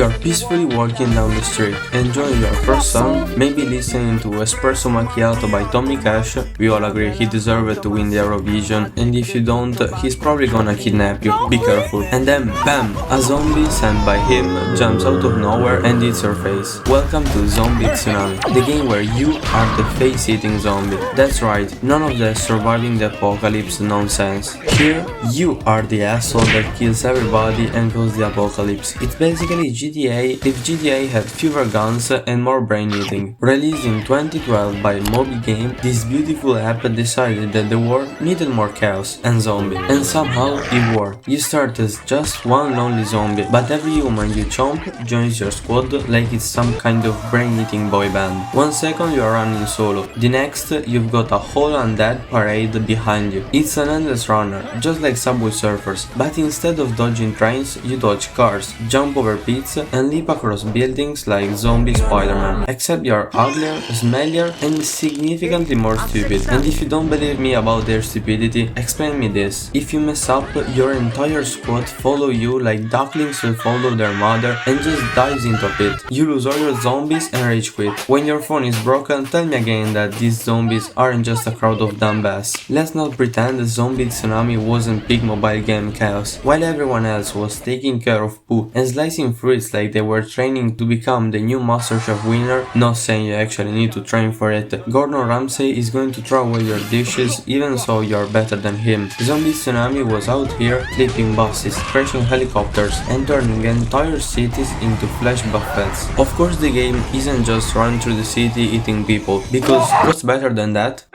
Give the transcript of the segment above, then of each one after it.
You're peacefully walking down the street, enjoying your first song, maybe listening to Espresso Macchiato by Tommy Cash. We all agree he deserved to win the Eurovision, and if you don't, he's probably gonna kidnap you, be careful. And then, bam! A zombie sent by him jumps out of nowhere and hits your face. Welcome to Zombie Tsunami, the game where you are the face-eating zombie. That's right, none of the surviving the apocalypse nonsense. Here, you are the asshole that kills everybody and causes the apocalypse. It's basically GTA if GTA had fewer guns and more brain eating. Released in 2012 by Mobigame, this beautiful app decided that the world needed more chaos and zombie, and somehow it worked. You start as just one lonely zombie, but every human you chomp joins your squad like it's some kind of brain-eating boy band. 1 second you are running solo, the next you've got a whole undead parade behind you. It's an endless runner, just like Subway Surfers, but instead of dodging trains, you dodge cars, jump over pits, and leap across buildings like zombie Spider-Man. Except you're uglier, smellier, and significantly more stupid. And if you don't believe me about their stupidity, explain me this. If you mess up, your entire squad follow you like ducklings will follow their mother and just dives into a pit. You lose all your zombies and rage quit. When your phone is broken, tell me again that these zombies aren't just a crowd of dumbass. Let's not pretend Zombie Tsunami wasn't big mobile game chaos. While everyone else was taking care of poo and slicing fruits like they were training to become the new MasterChef winner, not saying you actually need to train for it, Gordon Ramsay is going to throw away your dishes even so you're better than him. Zombie Tsunami was out here flipping buses, crashing helicopters, and turning entire cities into flesh buffets. Of course the game isn't just run through the city eating people, because what's better than that?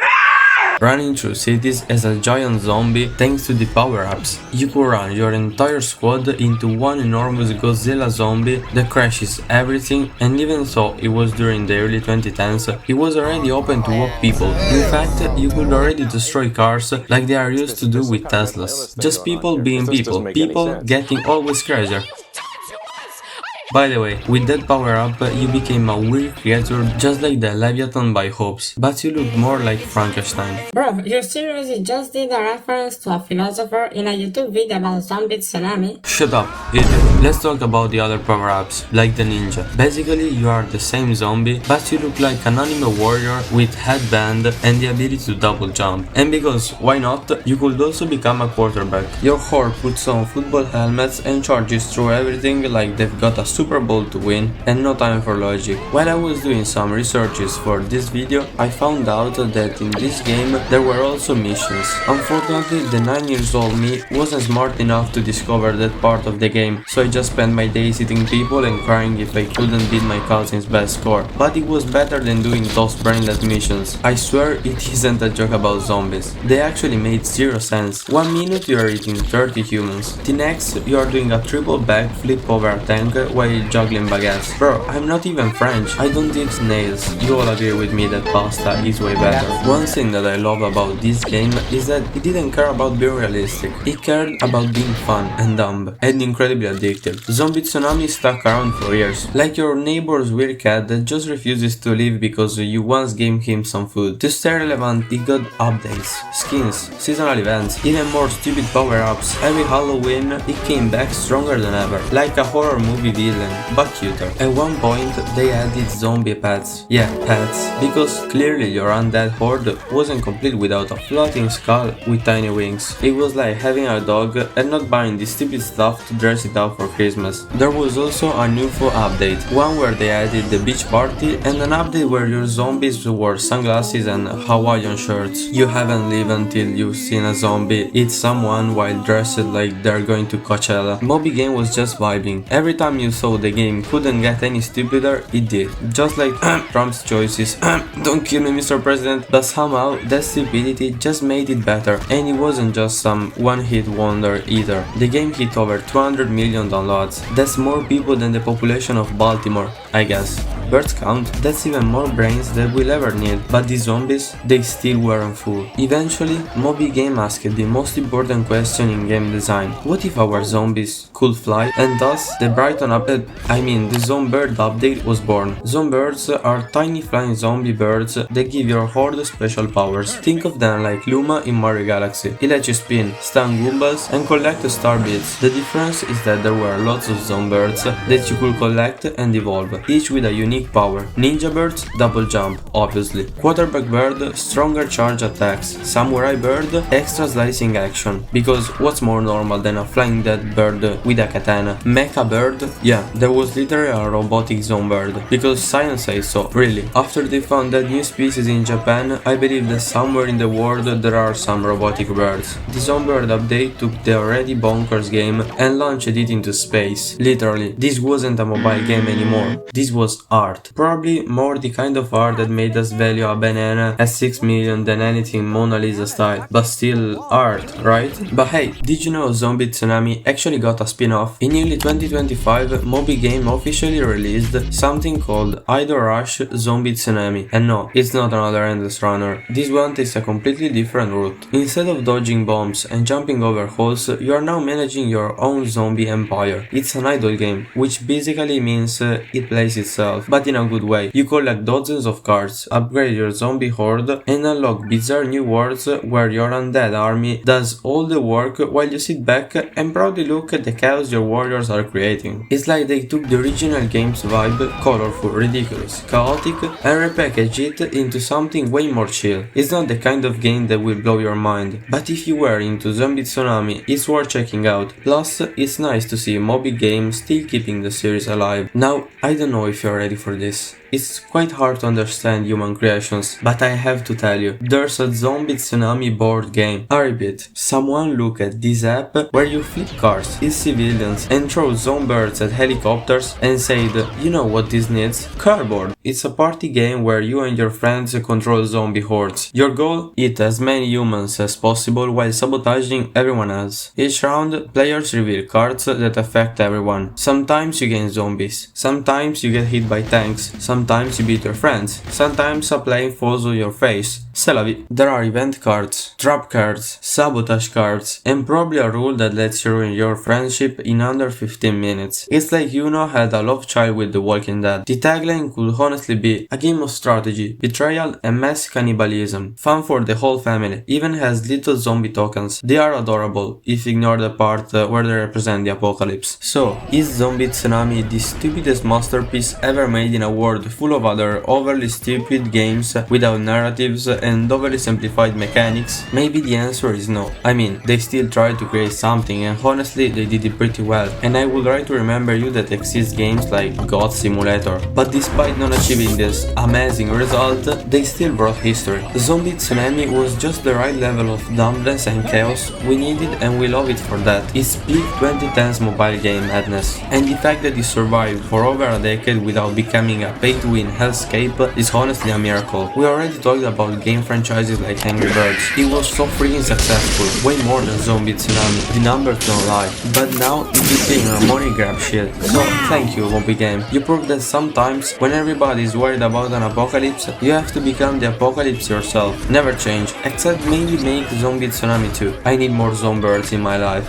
Running through cities as a giant zombie thanks to the power-ups. You could run your entire squad into one enormous Godzilla zombie that crashes everything, and even though it was during the early 2010s, it was already open to walk people. In fact, you could already destroy cars like they are used to do with Teslas. Just people being people, people getting always crazier. By the way, with that power-up, you became a weird creature just like the Leviathan by Hobbes, but you look more like Frankenstein. Bro, you seriously just did a reference to a philosopher in a YouTube video about Zombie Tsunami? Shut up, idiot. Let's talk about the other power-ups, like the ninja. Basically, you are the same zombie, but you look like an anime warrior with headband and the ability to double jump. And because, why not, you could also become a quarterback. Your horde puts on football helmets and charges through everything like they've got a Super Bowl to win and no time for logic. While I was doing some researches for this video, I found out that in this game there were also missions. Unfortunately, the 9-year-old me wasn't smart enough to discover that part of the game, so I just spent my days eating people and crying if I couldn't beat my cousin's best score. But it was better than doing those brainless missions. I swear it isn't a joke about zombies. They actually made zero sense. 1 minute you are eating 30 humans, the next you are doing a triple backflip over a tank while juggling baguettes. Bro, I'm not even French, I don't eat snails. You all agree with me that pasta is way better. One thing that I love about this game is that it didn't care about being realistic. It cared about being fun and dumb and incredibly addictive. Zombie Tsunami stuck around for years, like your neighbor's weird cat that just refuses to leave because you once gave him some food. To stay relevant, it got updates, skins, seasonal events, even more stupid power-ups. Every Halloween, it came back stronger than ever, like a horror movie villain, but cuter. At one point, they added zombie pets. Yeah, pets. Because clearly your undead horde wasn't complete without a floating skull with tiny wings. It was like having a dog and not buying the stupid stuff to dress it up for Christmas. There was also a new UFO update, one where they added the beach party, and an update where your zombies wore sunglasses and Hawaiian shirts. You haven't lived until you've seen a zombie eat someone while dressed like they're going to Coachella. Mobigame was just vibing. Every time you saw the game couldn't get any stupider, it did. Just like Trump's choices, don't kill me Mr. President, but somehow that stupidity just made it better, and it wasn't just some one-hit wonder either. The game hit over 200 million downloads. That's more people than the population of Baltimore, I guess. Birds count, that's even more brains than we'll ever need, but the zombies, they still weren't full. Eventually, Mobigame asked the most important question in game design: what if our zombies could fly? And thus, the the Zombird update was born. Zombirds are tiny flying zombie birds that give your horde special powers. Think of them like Luma in Mario Galaxy. It lets you spin, stun Goombas, and collect star bits. The difference is that there were lots of Zombirds that you could collect and evolve, each with a unique power. Ninja Birds, double jump, obviously. Quarterback Bird, stronger charge attacks. Samurai Bird, extra slicing action, because what's more normal than a flying dead bird with a katana? Mecha Bird, yeah, there was literally a robotic Zombird, because science says so, really. After they found that new species in Japan, I believe that somewhere in the world there are some robotic birds. The Zombird update took the already bonkers game and launched it into space. Literally, this wasn't a mobile game anymore, this was art. Probably more the kind of art that made us value a banana at 6 million than anything Mona Lisa style, but still art, right? But hey, did you know Zombie Tsunami actually got a spin-off? In early 2025, Mobigame officially released something called Idle Rush Zombie Tsunami. And no, it's not another endless runner. This one takes a completely different route. Instead of dodging bombs and jumping over holes, you are now managing your own zombie empire. It's an idle game, which basically means it plays itself, but in a good way. You collect dozens of cards, upgrade your zombie horde, and unlock bizarre new worlds where your undead army does all the work while you sit back and proudly look at the chaos your warriors are creating. It's like they took the original game's vibe, colorful, ridiculous, chaotic, and repackaged it into something way more chill. It's not the kind of game that will blow your mind, but if you were into Zombie Tsunami, it's worth checking out. Plus, it's nice to see Mobigame still keeping the series alive. Now, I don't know if you're ready for this. It's quite hard to understand human creations, but I have to tell you, there's a Zombie Tsunami board game. I repeat, someone look at this app where you flip cars, hit civilians, and throw Zombirds at helicopters and said, you know what this needs? Cardboard. It's a party game where you and your friends control zombie hordes. Your goal? Eat as many humans as possible while sabotaging everyone else. Each round, players reveal cards that affect everyone. Sometimes you gain zombies, sometimes you get hit by tanks, sometimes you beat your friends, sometimes a plane falls on your face. C'est la vie. There are event cards, trap cards, sabotage cards, and probably a rule that lets you ruin your friendship in under 15 minutes. It's like Yuno had a love child with The Walking Dead. The tagline could honestly be a game of strategy, betrayal, and mass cannibalism. Fun for the whole family. Even has little zombie tokens. They are adorable, if you ignore the part where they represent the apocalypse. So, is Zombie Tsunami the stupidest masterpiece ever made in a world full of other overly stupid games without narratives and overly simplified mechanics? Maybe the answer is no. I mean, they still tried to create something, and honestly they did it pretty well, and I would like to remember you that exist games like God Simulator. But despite not achieving this amazing result, they still brought history. Zombie Tsunami was just the right level of dumbness and chaos we needed, and we love it for that. It's peak 2010s mobile game madness, and the fact that it survived for over a decade without becoming a pay-to-win hellscape is honestly a miracle. We already talked about game franchises like Angry Birds. It was so freaking successful, way more than Zombie Tsunami, the numbers don't lie. But now it became a money grab shit. So thank you, Mobigame. You proved that sometimes, when everybody is worried about an apocalypse, you have to become the apocalypse yourself. Never change, except maybe make Zombie Tsunami 2. I need more Zombirds in my life.